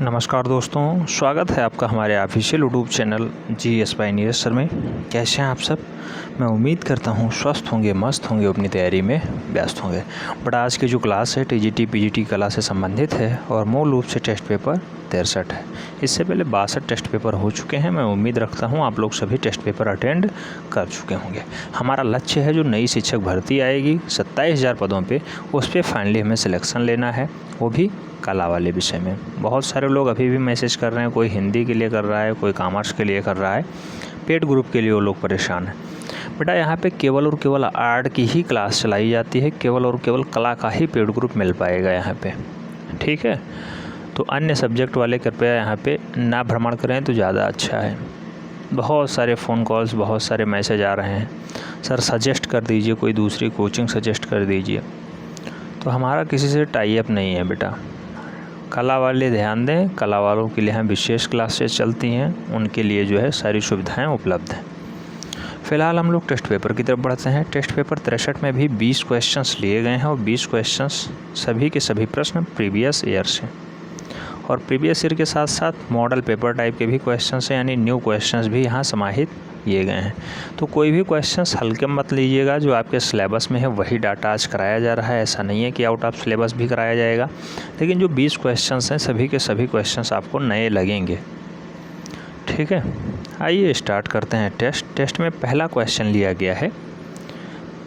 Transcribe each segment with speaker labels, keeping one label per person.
Speaker 1: नमस्कार दोस्तों, स्वागत है आपका हमारे official YouTube channel GS Pioneer sir में। कैसे हैं आप सब? मैं उम्मीद करता हूं स्वस्थ होंगे, मस्त होंगे, अपनी तैयारी में व्यस्त होंगे। बट आज की जो क्लास है TGT PGT कला से संबंधित है और मूल रूप से टेस्ट पेपर 63 है। इससे पहले 62 टेस्ट पेपर हो चुके हैं। मैं उम्मीद रखता हूँ आप लोग सभी टेस्ट पेपर अटेंड कर चुके होंगे। हमारा लक्ष्य है जो नई शिक्षक भर्ती आएगी 27,000 पदों पर, उस पर फाइनली हमें सिलेक्शन लेना है, वो भी कला वाले विषय में। बहुत सारे लोग अभी भी मैसेज कर रहे हैं, कोई हिंदी के लिए कर रहा है, कोई कॉमर्स के लिए कर रहा है, पेड ग्रुप के लिए वो लोग परेशान हैं। बेटा यहाँ पे केवल और केवल आर्ट की ही क्लास चलाई जाती है, केवल और केवल कला का ही पेड ग्रुप मिल पाएगा यहाँ पे, ठीक है। तो अन्य सब्जेक्ट वाले कृपया यहाँ पे ना भ्रमण करें तो ज़्यादा अच्छा है। बहुत सारे फ़ोन कॉल्स, बहुत सारे मैसेज आ रहे हैं, सर सजेस्ट कर दीजिए, कोई दूसरी कोचिंग सजेस्ट कर दीजिए। तो हमारा किसी से टाई अप नहीं है बेटा। कला वाले ध्यान दें, कला वालों के लिए यहाँ विशेष क्लासेस चलती हैं, उनके लिए जो है सारी सुविधाएं उपलब्ध हैं। फ़िलहाल हम लोग टेस्ट पेपर की तरफ बढ़ते हैं। टेस्ट पेपर 63 में भी 20 क्वेश्चंस लिए गए हैं और 20 क्वेश्चंस सभी के सभी प्रश्न प्रीवियस ईयर से, और प्रीवियस ईयर के साथ साथ मॉडल पेपर टाइप के भी क्वेश्चंस हैं, यानी न्यू क्वेश्चंस भी यहाँ समाहित किए गए हैं। तो कोई भी क्वेश्चंस हल्के मत लीजिएगा, जो आपके सिलेबस में है वही डाटा आज कराया जा रहा है। ऐसा नहीं है कि आउट ऑफ सिलेबस भी कराया जाएगा, लेकिन जो 20 क्वेश्चंस हैं सभी के सभी क्वेश्चंस आपको नए लगेंगे, ठीक है। आइए स्टार्ट करते हैं टेस्ट में पहला क्वेश्चन लिया गया है,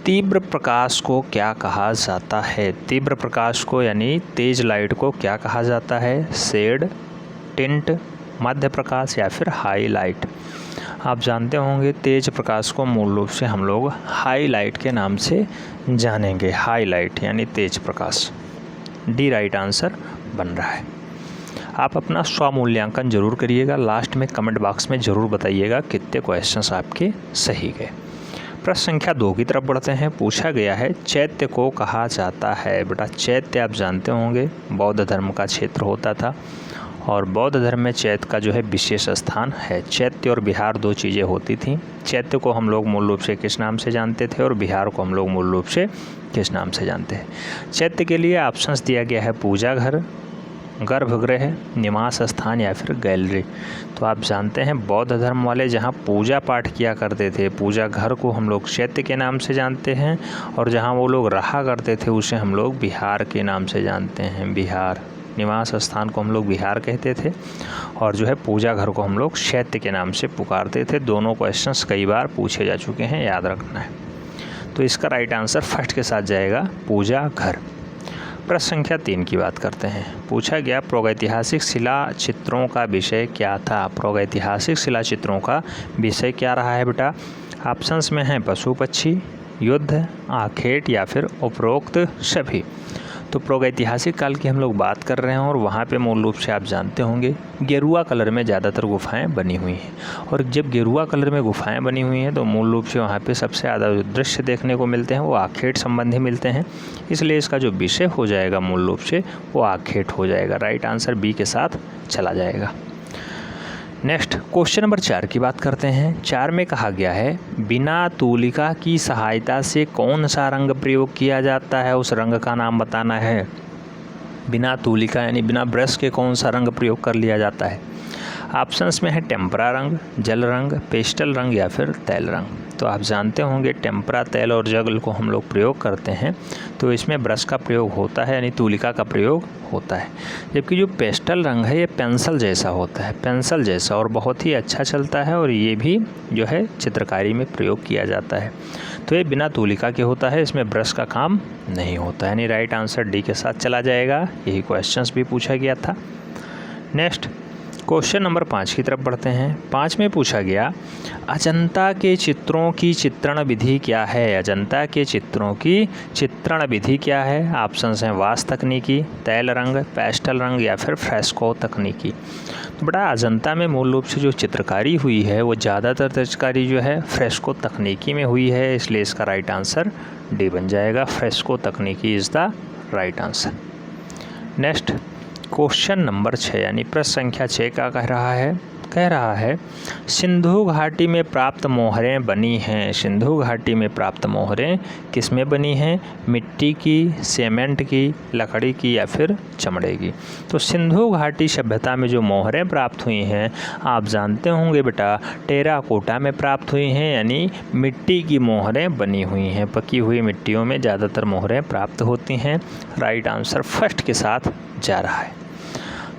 Speaker 1: तीव्र प्रकाश को क्या कहा जाता है? तीव्र प्रकाश को यानी तेज लाइट को क्या कहा जाता है? शेड, टिंट, मध्य प्रकाश या फिर हाई लाइट। आप जानते होंगे तेज प्रकाश को मूल रूप से हम लोग हाई लाइट के नाम से जानेंगे। हाई लाइट यानी तेज प्रकाश। डी राइट आंसर बन रहा है। आप अपना स्वमूल्यांकन जरूर करिएगा, लास्ट में कमेंट बॉक्स में ज़रूर बताइएगा कितने क्वेश्चंस आपके सही गए। प्रश्न संख्या 2 की तरफ बढ़ते हैं। पूछा गया है चैत्य को कहा जाता है? बेटा चैत्य आप जानते होंगे बौद्ध धर्म का क्षेत्र होता था, और बौद्ध धर्म में चैत्य का जो है विशेष स्थान है। चैत्य और बिहार दो चीज़ें होती थी। चैत्य को हम लोग मूल रूप से किस नाम से जानते थे और बिहार को हम लोग मूल रूप से किस नाम से जानते हैं? चैत्य के लिए ऑप्शंस दिया गया है पूजा घर, गर्भगृह, निवास स्थान या फिर गैलरी। तो आप जानते हैं बौद्ध धर्म वाले जहाँ पूजा पाठ किया करते थे, पूजा घर को हम लोग चैत्य के नाम से जानते हैं, और जहाँ वो लोग रहा करते थे उसे हम लोग बिहार के नाम से जानते हैं। बिहार निवास स्थान को हम लोग बिहार कहते थे, और जो है पूजा घर को हम लोग चैत्य के नाम से पुकारते थे। दोनों क्वेश्चंस कई बार पूछे जा चुके हैं, याद रखना है। तो इसका राइट आंसर फर्स्ट के साथ जाएगा, पूजा घर। प्रश्न संख्या 3 की बात करते हैं। पूछा गया प्रागैतिहासिक शिला चित्रों का विषय क्या था? प्रागैतिहासिक शिला चित्रों का विषय क्या रहा है बेटा? ऑप्शंस में हैं पशु पक्षी, युद्ध, आखेट या फिर उपरोक्त सभी। तो प्रागैतिहासिक काल की हम लोग बात कर रहे हैं, और वहाँ पे मूल रूप से आप जानते होंगे गेरुआ कलर में ज़्यादातर गुफाएं बनी हुई हैं, और जब गेरुआ कलर में गुफाएं बनी हुई हैं तो मूल रूप से वहाँ पे सबसे ज़्यादा दृश्य देखने को मिलते हैं वो आखेट संबंधी मिलते हैं। इसलिए इसका जो विषय हो जाएगा मूल रूप से वो आखेट हो जाएगा। राइट आंसर बी के साथ चला जाएगा। नेक्स्ट क्वेश्चन नंबर 4 की बात करते हैं। 4 में कहा गया है बिना तूलिका की सहायता से कौन सा रंग प्रयोग किया जाता है? उस रंग का नाम बताना है। बिना तूलिका यानी बिना ब्रश के कौन सा रंग प्रयोग कर लिया जाता है? ऑप्शंस में है टेम्परा रंग, जल रंग, पेस्टल रंग या फिर तैल रंग। तो आप जानते होंगे टेम्परा, तैल और जल को हम लोग प्रयोग करते हैं, तो इसमें ब्रश का प्रयोग होता है, यानी तूलिका का प्रयोग होता है। जबकि जो पेस्टल रंग है ये पेंसिल जैसा होता है, पेंसिल जैसा, और बहुत ही अच्छा चलता है, और ये भी जो है चित्रकारी में प्रयोग किया जाता है। तो ये बिना तूलिका के होता है, इसमें ब्रश का काम नहीं होता, यानी राइट आंसर डी के साथ चला जाएगा। यही क्वेश्चंस भी पूछा गया था। नेक्स्ट क्वेश्चन नंबर 5 की तरफ बढ़ते हैं। 5 में पूछा गया अजंता के चित्रों की चित्रण विधि क्या है? अजंता के चित्रों की चित्रण विधि क्या है? ऑप्शंस हैं वास तकनीकी, तैल रंग, पेस्टल रंग या फिर फ्रेस्को तकनीकी। तो बेटा अजंता में मूल रूप से जो चित्रकारी हुई है वो ज़्यादातर चित्रकारी जो है फ्रेस्को तकनीकी में हुई है, इसलिए इसका राइट आंसर डी बन जाएगा। फ्रेस्को तकनीकी is the right answer. Next question number 6 यानी प्रश्न संख्या 6 का कह रहा है कह रहा है सिंधु घाटी में प्राप्त मोहरें बनी हैं। सिंधु घाटी में प्राप्त मोहरें किस में बनी हैं? मिट्टी की, सीमेंट की, लकड़ी की या फिर चमड़े की। तो सिंधु घाटी सभ्यता में जो मोहरें प्राप्त हुई हैं आप जानते होंगे बेटा टेराकोटा में प्राप्त हुई हैं, यानी मिट्टी की मोहरें बनी हुई हैं। पकी हुई मिट्टियों में ज़्यादातर मोहरें प्राप्त होती हैं। राइट आंसर फर्स्ट के साथ जा रहा है।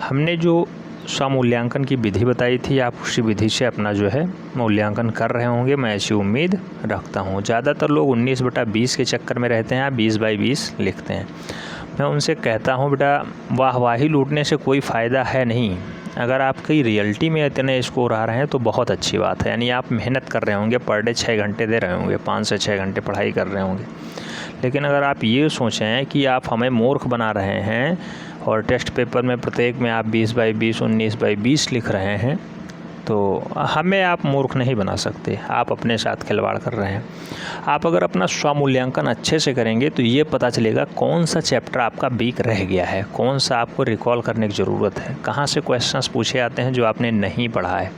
Speaker 1: हमने जो स्वमूल्यांकन की विधि बताई थी आप उसी विधि से अपना जो है मूल्यांकन कर रहे होंगे, मैं ऐसी उम्मीद रखता हूँ। ज़्यादातर लोग 19/20 के चक्कर में रहते हैं, 20/20 लिखते हैं। मैं उनसे कहता हूँ बेटा वाहवाही लूटने से कोई फ़ायदा है नहीं। अगर आपकी रियलिटी में इतने स्कोर आ रहे हैं तो बहुत अच्छी बात है, यानी आप मेहनत कर रहे होंगे, पर डे 6 घंटे दे रहे होंगे, 5 से 6 घंटे पढ़ाई कर रहे होंगे। लेकिन अगर आप ये सोचें कि आप हमें मूर्ख बना रहे हैं और टेस्ट पेपर में प्रत्येक में आप 20/20, 19/20 लिख रहे हैं, तो हमें आप मूर्ख नहीं बना सकते। आप अपने साथ खिलवाड़ कर रहे हैं। आप अगर अपना स्वमूल्यांकन अच्छे से करेंगे तो ये पता चलेगा कौन सा चैप्टर आपका वीक रह गया है, कौन सा आपको रिकॉल करने की ज़रूरत है, कहाँ से क्वेश्चंस पूछे आते हैं जो आपने नहीं पढ़ा है।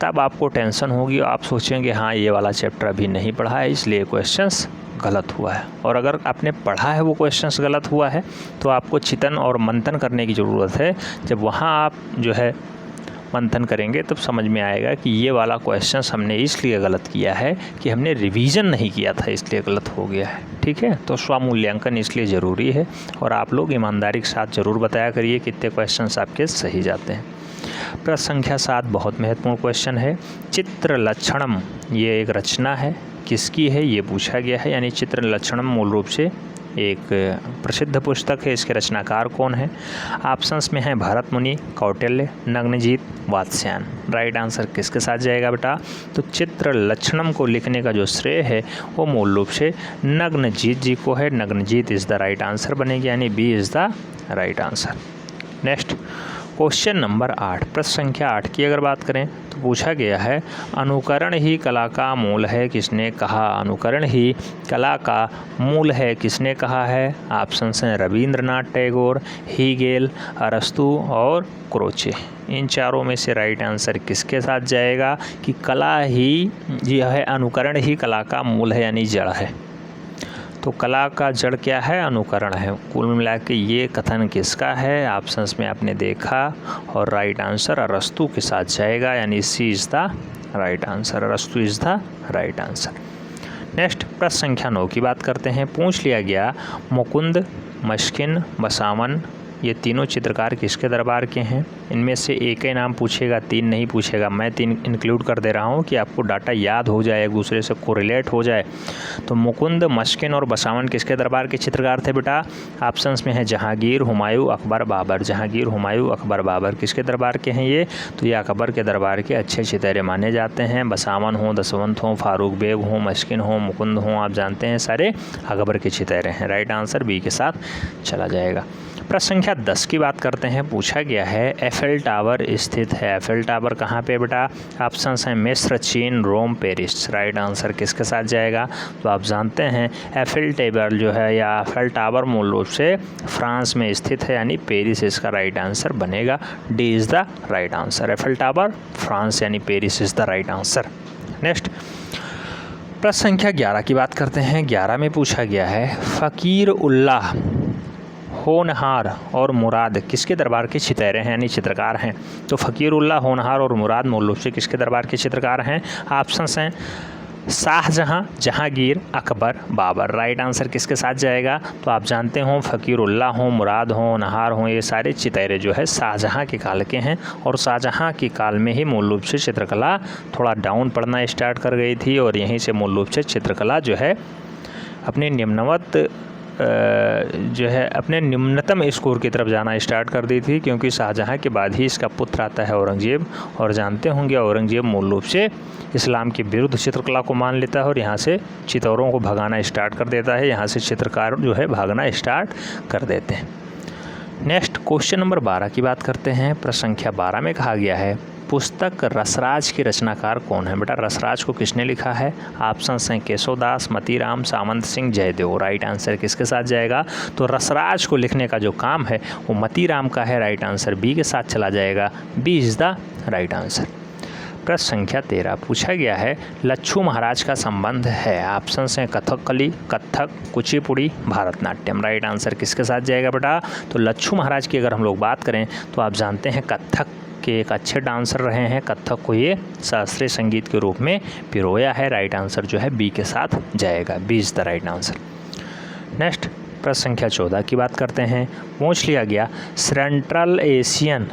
Speaker 1: तब आपको टेंशन होगी, आप सोचेंगे हाँ ये वाला चैप्टर अभी नहीं पढ़ा है इसलिए क्वेश्चंस गलत हुआ है। और अगर आपने पढ़ा है वो क्वेश्चंस गलत हुआ है तो आपको चिंतन और मंथन करने की ज़रूरत है। जब वहाँ आप जो है मंथन करेंगे तब समझ में आएगा कि ये वाला क्वेश्चंस हमने इसलिए गलत किया है कि हमने रिवीजन नहीं किया था, इसलिए गलत हो गया है। ठीक है, तो स्वमूल्यांकन इसलिए ज़रूरी है और आप लोग ईमानदारी के साथ ज़रूर बताया करिए कितने क्वेश्चंस आपके सही जाते हैं। प्रश्न संख्या 7 बहुत महत्वपूर्ण क्वेश्चन है। चित्र लक्षणम ये एक रचना है, किसकी है ये पूछा गया है, यानी चित्र लक्षणम मूल रूप से एक प्रसिद्ध पुस्तक है। इसके रचनाकार कौन है? ऑप्शंस में हैं भरत मुनि, कौटिल्य, नग्नजीत, वात्स्यायन। राइट आंसर किसके साथ जाएगा बेटा? तो चित्र लक्षणम को लिखने का जो श्रेय है वो मूल रूप से नग्नजीत जी को है। Nagnajit is the right answer बनेगी, यानी B is the right answer. Next question number 8, प्रश्न संख्या 8 की अगर बात करें तो पूछा गया है अनुकरण ही कला का मूल है, किसने कहा? अनुकरण ही कला का मूल है, किसने कहा है? ऑप्शंस हैं रविंद्रनाथ टैगोर, हीगेल, अरस्तू और क्रोचे। इन चारों में से राइट आंसर किसके साथ जाएगा कि कला ही यह है, अनुकरण ही कला का मूल है यानी जड़ है। तो कला का जड़ क्या है? अनुकरण है। कुल मिला के ये कथन किसका है? ऑप्शंस में आपने देखा और राइट आंसर अरस्तू के साथ जाएगा, यानी C is the right answer. अरस्तू is the right answer. Next प्रश्न संख्या 9 की बात करते हैं। पूछ लिया गया मुकुंद, मस्किन, बसावन ये तीनों चित्रकार किसके दरबार के हैं? इनमें से एक ही नाम पूछेगा, 3 नहीं पूछेगा। मैं 3 इंक्लूड कर दे रहा हूँ कि आपको डाटा याद हो जाए, एक दूसरे से कोरिलेट हो जाए। तो मुकुंद, मस्किन और बसावन किसके दरबार के चित्रकार थे बेटा? ऑप्शंस में है जहांगीर, हुमायूं, अकबर, बाबर। जहांगीर, हुमायूं, अकबर, बाबर किसके दरबार के हैं ये? तो ये अकबर के दरबार के अच्छे चितहरे माने जाते हैं। बसावन हो, दसवंत हो, फारूक बेग हो, मस्किन हो, मुकुंद हो, आप जानते हैं सारे अकबर के चितहरे हैं। राइट आंसर बी के साथ चला जाएगा। प्रश्न संख्या 10 की बात करते हैं। पूछा गया है एफेल टावर स्थित है। एफेल टावर कहाँ पे बेटा? ऑप्शंस हैं मिस्र, चीन, रोम, पेरिस। राइट आंसर किसके साथ जाएगा? तो आप जानते हैं एफेल टावर जो है या एफेल टावर मूल रूप से फ्रांस में स्थित है, यानी पेरिस इसका राइट आंसर बनेगा। D is the right answer. Eiffel Tower France यानी Paris is the right answer. Next प्रश्न संख्या 11 की बात करते हैं। 11 में पूछा गया है फ़कीर उल्लाह, होनहार और मुराद किसके दरबार के चितहरे हैं यानी चित्रकार हैं? तो फ़कीरुल्लाह, होनहार और मुराद मूल रूप से किसके दरबार के चित्रकार हैं? ऑप्शंस हैं शाहजहां, जहांगीर, अकबर, बाबर। राइट आंसर किसके साथ जाएगा? तो आप जानते हो फ़कीरुल्लाह हो, मुराद हो, होनहार हो, ये सारे चितहरे जो है शाहजहां के काल के हैं और शाहजहां के काल में ही मूल रूप से चित्रकला थोड़ा डाउन पड़ना स्टार्ट कर गई थी और यहीं से मूल रूप से चित्रकला जो है अपने अपने निम्नतम स्कोर की तरफ जाना स्टार्ट कर दी थी, क्योंकि शाहजहां के बाद ही इसका पुत्र आता है औरंगजेब। और जानते होंगे औरंगजेब मूल रूप से इस्लाम के विरुद्ध चित्रकला को मान लेता है और यहाँ से चितौरों को भगाना स्टार्ट कर देता है। यहाँ से चित्रकार जो है भागना स्टार्ट कर देते हैं। नेक्स्ट क्वेश्चन नंबर 12 की बात करते हैं। प्रश्न संख्या 12 में कहा गया है पुस्तक रसराज के रचनाकार कौन है। बेटा रसराज को किसने लिखा है? ऑप्शन हैं केशवदास, मतीराम, सामंत सिंह, जयदेव। राइट आंसर किसके साथ जाएगा? तो रसराज को लिखने का जो काम है वो मतीराम का है। राइट आंसर बी के साथ चला जाएगा। B is the right answer. प्रश्न संख्या 13 पूछा गया है लच्छू महाराज का संबंध है। ऑप्शन हैं कथकली, कथक, कुचिपुड़ी, भारतनाट्यम। राइट आंसर किसके साथ जाएगा बेटा? तो लच्छू महाराज की अगर हम लोग बात करें तो आप जानते हैं कथक के एक अच्छे डांसर रहे हैं। कथक को ये शास्त्रीय संगीत के रूप में पिरोया है। राइट आंसर जो है बी के साथ जाएगा। B is the right answer. Next प्रश्न संख्या 14 की बात करते हैं। पूछ लिया गया सेंट्रल एशियन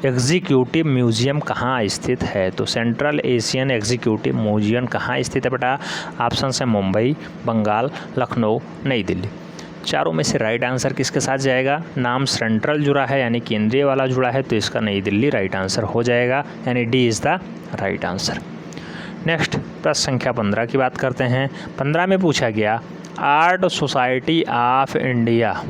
Speaker 1: एग्जीक्यूटिव म्यूजियम कहाँ स्थित है। तो सेंट्रल एशियन एग्जीक्यूटिव म्यूजियम कहाँ स्थित है बेटा? ऑप्शन है मुंबई, बंगाल, लखनऊ, नई दिल्ली। चारों में से राइट आंसर किसके साथ जाएगा? नाम सेंट्रल जुड़ा है यानी केंद्रीय वाला जुड़ा है तो इसका नई दिल्ली राइट आंसर हो जाएगा, यानी D is the right answer. Next प्रश्न संख्या 15 की बात करते हैं। 15 में पूछा गया art society of India,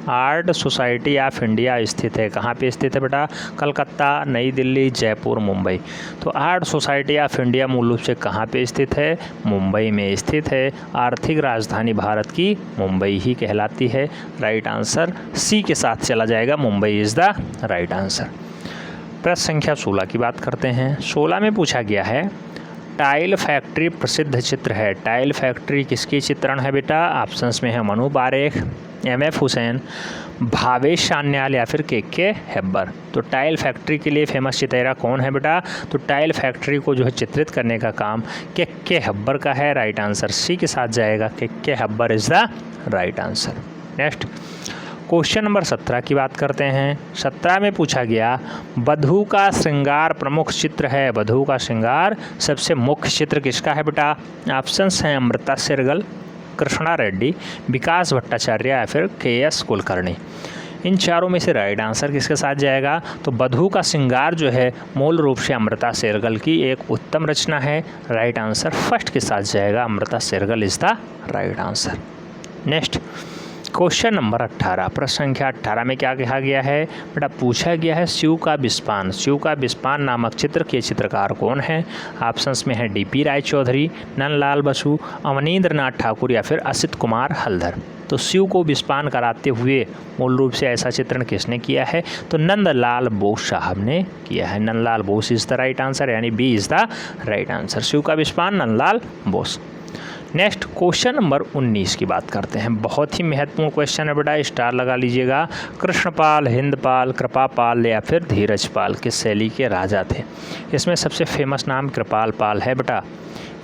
Speaker 1: art society of India स्थित है कहाँ पे स्थित है बेटा? कलकत्ता, नई दिल्ली, जयपुर, मुंबई। तो आर्ट सोसाइटी ऑफ इंडिया मूल रूप से कहाँ पे स्थित है? मुंबई में स्थित है। आर्थिक राजधानी भारत की मुंबई ही कहलाती है। राइट आंसर सी के साथ चला जाएगा। Mumbai is the right answer. प्रश्न संख्या 16 की बात करते हैं। 16 में पूछा गया है टाइल फैक्ट्री प्रसिद्ध चित्र है। टाइल फैक्ट्री किसकी चित्रण है बेटा? ऑप्शंस में है मनु बारेक, एम.एफ. हुसैन, भावेश सान्याल या फिर के हेब्बर। तो टाइल फैक्ट्री के लिए फेमस चित्रा कौन है बेटा? तो टाइल फैक्ट्री को जो है चित्रित करने का काम के हेब्बर का है। राइट आंसर सी के साथ जाएगा। के Hebbar is the right answer. Next question number 17 की बात करते हैं। 17 में पूछा गया वधू का श्रृंगार प्रमुख चित्र है। वधू का श्रृंगार सबसे मुख्य चित्र किसका है बेटा? ऑप्शंस हैं अमृता शेरगिल, कृष्णा रेड्डी, विकास भट्टाचार्य या फिर के.एस. कुलकर्णी। इन चारों में से राइट आंसर किसके साथ जाएगा? तो वधू का श्रृंगार जो है मूल रूप से अमृता शेरगिल की एक उत्तम रचना है। राइट आंसर फर्स्ट के साथ जाएगा। Amrita Shergil is the right answer. Next question number 18 प्रश्न संख्या 18 में क्या कहा गया है बेटा? पूछा गया है शिव का विस्पान, शिव का विस्पान नामक चित्र के चित्रकार कौन है? ऑप्शंस में है डी.पी. रायचौधरी, नंदलाल बसु, अवनींद्र नाथ ठाकुर या फिर असित कुमार हल्दर। तो शिव को विस्पान कराते हुए मूल रूप से ऐसा चित्रण किसने किया है? तो नंदलाल बोस साहब ने किया है। Nandalal Bose is the right answer, यानी B is the right answer. Shiv का विस्पान Nandalal Bose. Next question number 19 की बात करते हैं। बहुत ही महत्वपूर्ण क्वेश्चन है बेटा, स्टार लगा लीजिएगा। कृष्णपाल, हिंदपाल, कृपापाल या फिर धीरजपाल किस शैली के राजा थे? इसमें सबसे फेमस नाम कृपाल पाल है बेटा।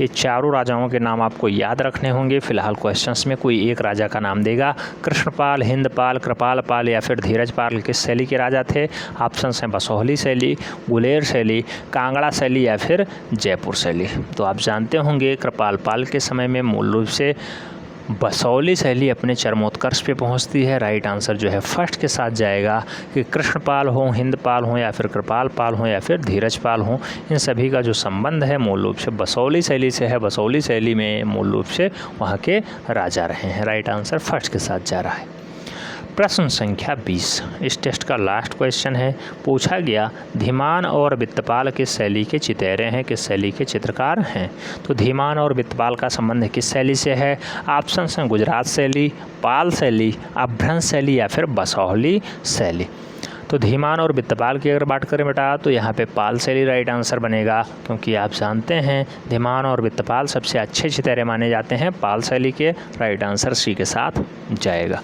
Speaker 1: ये चारों राजाओं के नाम आपको याद रखने होंगे। फिलहाल क्वेश्चंस में कोई एक राजा का नाम देगा। कृष्णपाल, हिंदपाल, कृपालपाल या फिर धीरजपाल किस शैली के राजा थे? ऑप्शंस हैं बसोहली शैली, गुलेर शैली, कांगड़ा शैली या फिर जयपुर शैली। तो आप जानते होंगे कृपालपाल के समय में मूल रूप से बसोहली शैली अपने चरमोत्कर्ष पे पहुंचती है। राइट आंसर जो है फर्स्ट के साथ जाएगा कि कृष्णपाल हो, हिंदपाल हो या फिर कृपालपाल हो या फिर धीरजपाल हो, इन सभी का जो संबंध है मूल रूप से बसोहली शैली से है। बसोहली शैली में मूल रूप से वहाँ के राजा रहे हैं। राइट आंसर फर्स्ट के साथ जा रहा है। प्रश्न संख्या 20 इस टेस्ट का लास्ट क्वेश्चन है। पूछा गया धीमान और वित्तपाल किस शैली के चितैरे हैं, किस शैली के चित्रकार हैं? तो धीमान और वित्तपाल का संबंध किस शैली से है? ऑप्शन हैं गुजरात शैली, पाल शैली, अभ्रंश शैली या फिर बसोहली शैली। तो धीमान और वित्तपाल की अगर बात करें बेटा तो यहाँ पे पाल शैली राइट आंसर बनेगा, क्योंकि आप जानते हैं धीमान और वित्तपाल सबसे अच्छे चितैरे माने जाते हैं पाल शैली के। राइट आंसर सी के साथ जाएगा।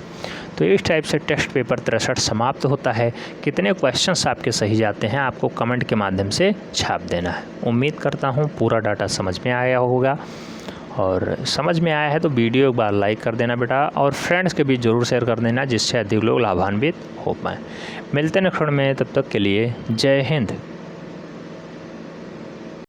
Speaker 1: तो इस टाइप से टेस्ट पेपर 63 समाप्त होता है। कितने क्वेश्चंस आपके सही जाते हैं आपको कमेंट के माध्यम से छाप देना है। उम्मीद करता हूँ पूरा डाटा समझ में आया होगा, और समझ में आया है तो वीडियो एक बार लाइक कर देना बेटा, और फ्रेंड्स के बीच ज़रूर शेयर कर देना जिससे अधिक लोग लाभान्वित हो पाएँ। मिलते हैं नेक्स्ट में, तब तक के लिए जय हिंद।